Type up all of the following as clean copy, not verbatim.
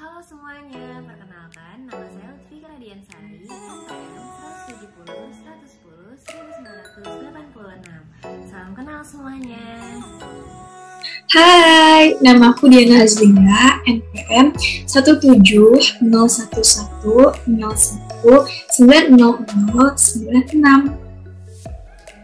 Halo semuanya, perkenalkan nama saya Lutfi Kradiansari, NPM 170 110 1986. Salam kenal semuanya. Hai, nama aku Diana Azlinda, NPM 17011019096.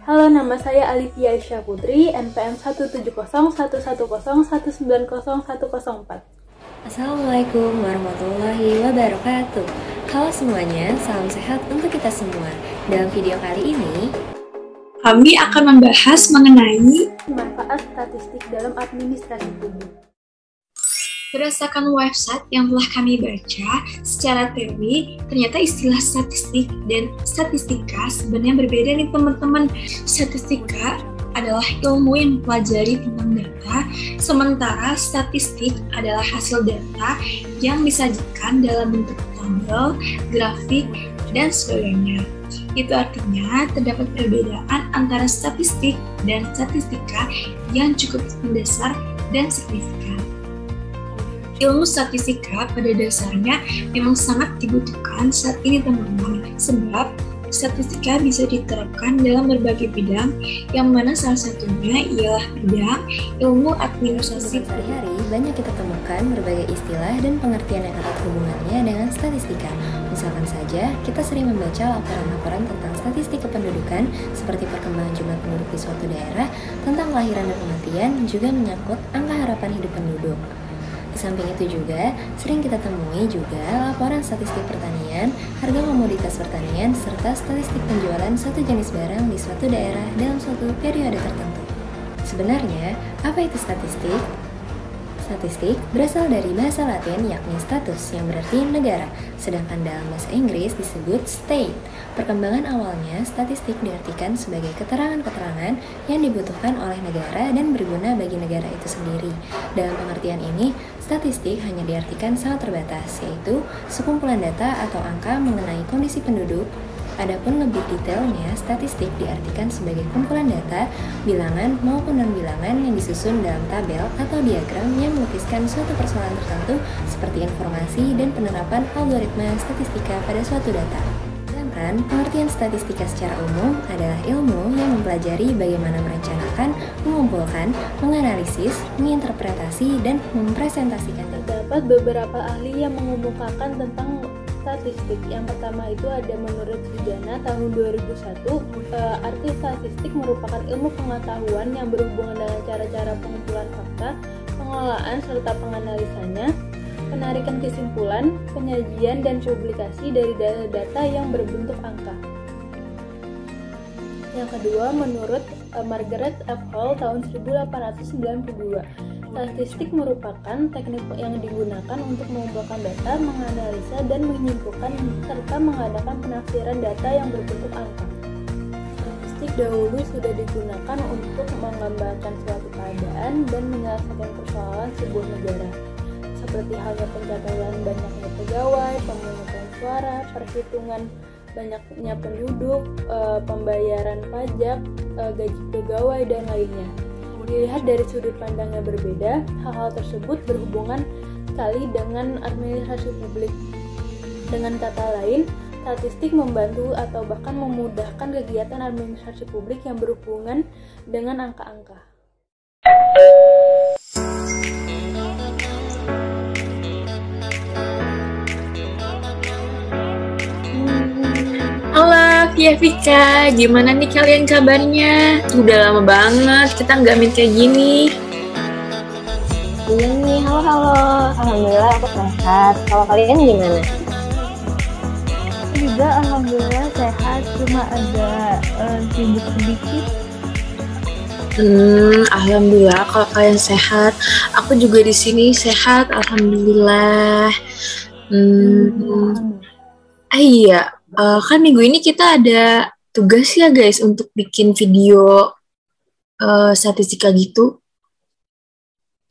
Halo, nama saya Alifia Aisyah Putri, NPM 1701101190104. Assalamualaikum warahmatullahi wabarakatuh. Halo semuanya, salam sehat untuk kita semua. Dalam video kali ini, kami akan membahas mengenai manfaat statistik dalam administrasi publik. berdasarkan website yang telah kami baca, secara teori, ternyata istilah statistik dan statistika sebenarnya berbeda nih teman-teman. Statistika adalah ilmu yang mempelajari tentang data, sementara statistik adalah hasil data yang disajikan dalam bentuk tabel, grafik, dan sebagainya. Itu artinya terdapat perbedaan antara statistik dan statistika yang cukup mendasar dan signifikan. Ilmu statistika pada dasarnya memang sangat dibutuhkan saat ini teman-teman, sebab statistika bisa diterapkan dalam berbagai bidang, yang mana salah satunya ialah bidang ilmu administrasi. sehari-hari banyak kita temukan berbagai istilah dan pengertian yang erat hubungannya dengan statistika. Misalkan saja, kita sering membaca laporan-laporan tentang statistik kependudukan, seperti perkembangan jumlah penduduk di suatu daerah, tentang kelahiran dan kematian, juga menyangkut angka harapan hidup penduduk. Di samping itu juga, sering kita temui juga laporan statistik pertanian, harga komoditas pertanian, serta statistik penjualan satu jenis barang di suatu daerah dalam suatu periode tertentu. Sebenarnya, apa itu statistik? Statistik berasal dari bahasa Latin yakni status yang berarti negara, sedangkan dalam bahasa Inggris disebut state. Perkembangan awalnya, statistik diartikan sebagai keterangan-keterangan yang dibutuhkan oleh negara dan berguna bagi negara itu sendiri. Dalam pengertian ini, statistik hanya diartikan sangat terbatas, yaitu sekumpulan data atau angka mengenai kondisi penduduk. Adapun lebih detailnya, statistik diartikan sebagai kumpulan data, bilangan maupun non-bilangan yang disusun dalam tabel atau diagram yang melukiskan suatu persoalan tertentu seperti informasi dan penerapan algoritma statistika pada suatu data. Sedangkan pengertian statistika secara umum adalah ilmu yang mempelajari bagaimana merencanakan, mengumpulkan, menganalisis, menginterpretasi, dan mempresentasikan data. Terdapat beberapa ahli yang mengemukakan tentang statistik. Yang pertama itu ada menurut Sujana tahun 2001, arti statistik merupakan ilmu pengetahuan yang berhubungan dengan cara-cara pengumpulan fakta, pengelolaan serta penganalisanya, penarikan kesimpulan, penyajian dan publikasi dari data-data yang berbentuk angka. Yang kedua, menurut Margaret F. Hall tahun 1892, statistik merupakan teknik yang digunakan untuk mengumpulkan data, menganalisa, dan menyimpulkan serta mengadakan penafsiran data yang berbentuk angka. Statistik dahulu sudah digunakan untuk menggambarkan suatu keadaan dan menyelesaikan persoalan sebuah negara, seperti halnya pencatatan banyaknya pegawai, pemungutan suara, perhitungan banyaknya penduduk, pembayaran pajak, gaji pegawai, dan lainnya. Dilihat dari sudut pandang yang berbeda, hal-hal tersebut berhubungan sekali dengan administrasi publik. Dengan kata lain, statistik membantu atau bahkan memudahkan kegiatan administrasi publik yang berhubungan dengan angka-angka. Halo Vika, gimana nih kalian kabarnya? Udah lama banget kita nggak meet kayak gini. Iya nih, halo. Alhamdulillah aku sehat. Kalau kalian gimana? Aku juga alhamdulillah sehat, cuma agak sibuk sedikit. Alhamdulillah kalau kalian sehat. Aku juga di sini sehat, alhamdulillah. Iya, kan minggu ini kita ada tugas ya guys untuk bikin video statistika gitu.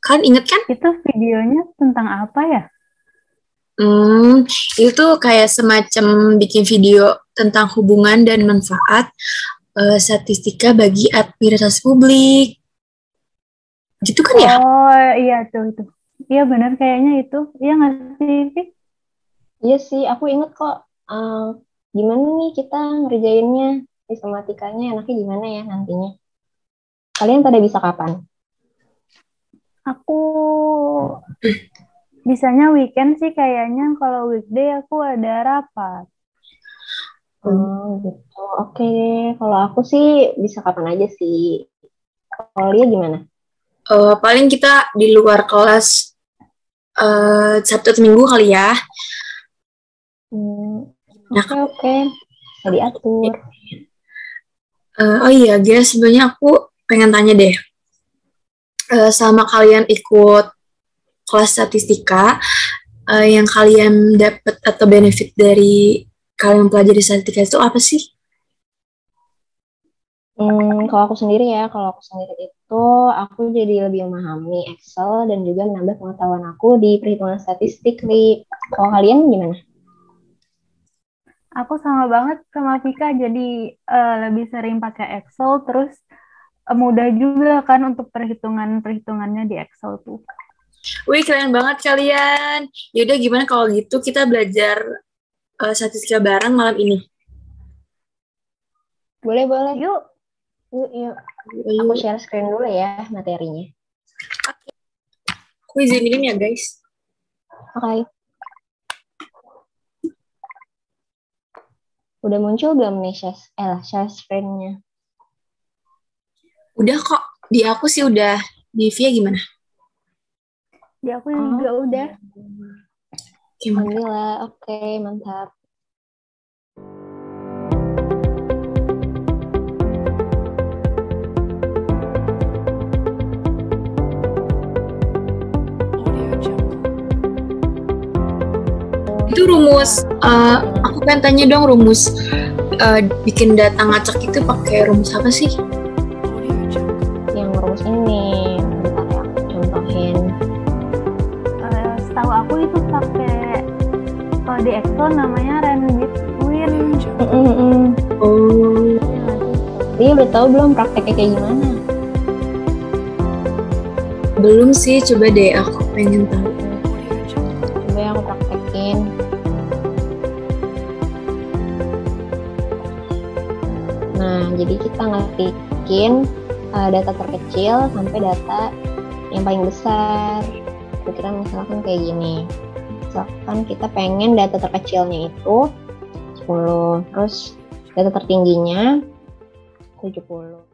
Kan inget kan? Itu videonya tentang apa ya? Itu kayak semacam bikin video tentang hubungan dan manfaat statistika bagi administrasi publik. Gitu kan ya? Oh iya tuh itu. Iya benar kayaknya itu. Iya nggak sih, Vi? Iya sih, aku inget kok. Gimana nih kita ngerjainnya, sistematikanya enaknya gimana ya nantinya? Kalian pada bisa kapan? Aku bisanya weekend sih kayaknya. Kalau weekday aku ada rapat. Oh gitu. Oke, kalau aku sih bisa kapan aja sih. Kalau Lia gimana? Paling kita di luar kelas Sabtu atau Minggu kali ya. Nah, Oke. Bisa diatur. oh iya, guys, sebenarnya aku pengen tanya deh. Selama kalian ikut kelas statistika, yang kalian dapat atau benefit dari kalian pelajari statistika itu apa sih? Kalau aku sendiri itu aku jadi lebih memahami Excel dan juga menambah pengetahuan aku di perhitungan statistik, Li. Kalau kalian gimana? Aku sama banget sama Vika, jadi lebih sering pakai Excel, terus mudah juga kan untuk perhitungannya di Excel tuh. Wih, keren banget kalian. Yaudah, gimana kalau gitu kita belajar statistika bareng malam ini? Boleh. Yuk, Yuk. Aku share screen dulu ya materinya. Aku izinin ya, guys. Oke. Udah muncul belum nih share screen-nya? Udah kok, di aku sih udah. Di Via gimana? di aku juga udah. Alhamdulillah, oke, mantap. Itu rumus, aku pengen tanya dong rumus bikin data ngacak itu pakai rumus apa sih? Yang rumus ini, bentar ya, aku contohin. Setahu aku itu pakai, kalau di Excel namanya Run-Between. Oh. Dia udah tahu belum prakteknya kayak gimana? Belum sih, coba deh aku pengen tahu. Coba yang aku praktekin. Nah, jadi kita ngetikin data terkecil sampai data yang paling besar. Kira-kira misalkan kayak gini. Misalkan kita pengen data terkecilnya itu 10, terus data tertingginya 70.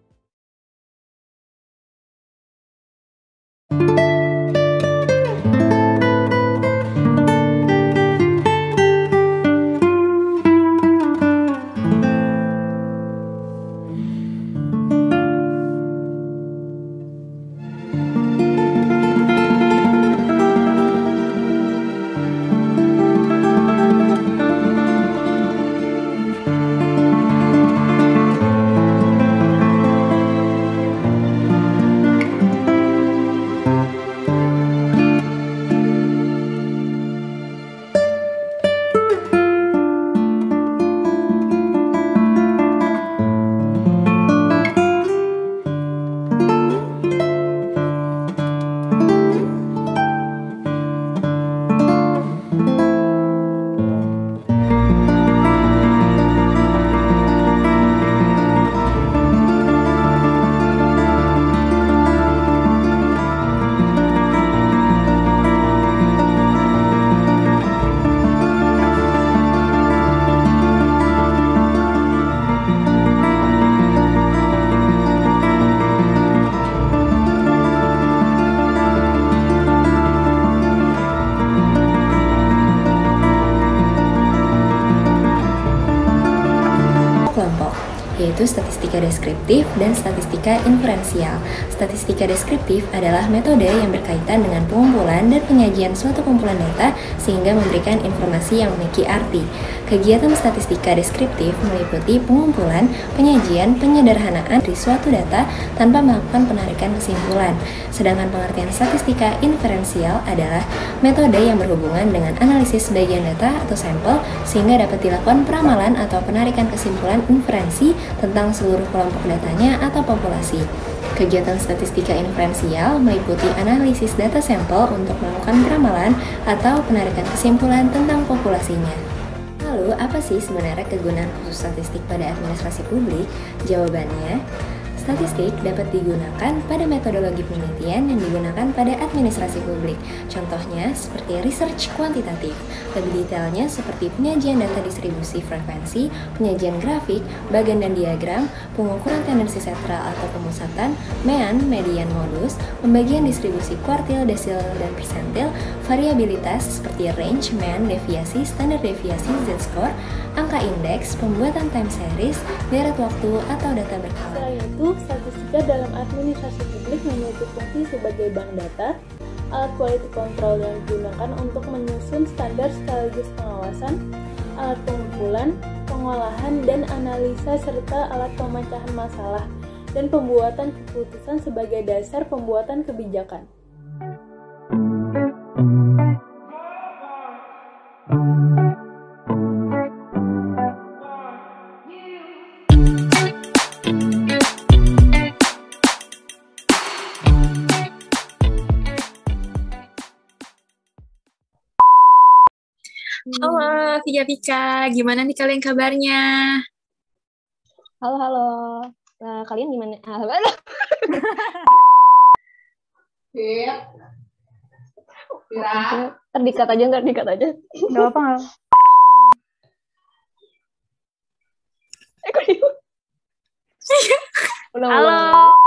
Yaitu statistika deskriptif dan statistika inferensial. Statistika deskriptif adalah metode yang berkaitan dengan pengumpulan dan penyajian suatu kumpulan data sehingga memberikan informasi yang memiliki arti. Kegiatan statistika deskriptif meliputi pengumpulan, penyajian, penyederhanaan dari suatu data tanpa melakukan penarikan kesimpulan. Sedangkan pengertian statistika inferensial adalah metode yang berhubungan dengan analisis sebagian data atau sampel sehingga dapat dilakukan peramalan atau penarikan kesimpulan inferensi tentang seluruh kelompok datanya atau populasi. Kegiatan statistika inferensial meliputi analisis data sampel untuk melakukan peramalan atau penarikan kesimpulan tentang populasinya. Lalu, apa sih sebenarnya kegunaan khusus statistik pada administrasi publik? Jawabannya, statistik dapat digunakan pada metodologi penelitian yang digunakan pada administrasi publik. Contohnya seperti research kuantitatif. Lebih detailnya seperti penyajian data distribusi frekuensi, penyajian grafik, bagan dan diagram, pengukuran tendensi sentral atau pemusatan, mean, median, modus, pembagian distribusi kuartil, desil, dan persentil, variabilitas seperti range, mean, deviasi, standar deviasi, z-score, angka indeks, pembuatan time series, deret waktu, atau data berkala. Selain itu, statistika dalam administrasi publik memiliki fungsi sebagai bank data, alat quality control yang digunakan untuk menyusun standar sekaligus pengawasan, alat pengumpulan, pengolahan, dan analisa serta alat pemecahan masalah, dan pembuatan keputusan sebagai dasar pembuatan kebijakan. Halo, Vika, gimana nih kalian kabarnya? Halo. Nah, kalian gimana? Terdikat aja. Gak apa-apa. Ulang. Halo.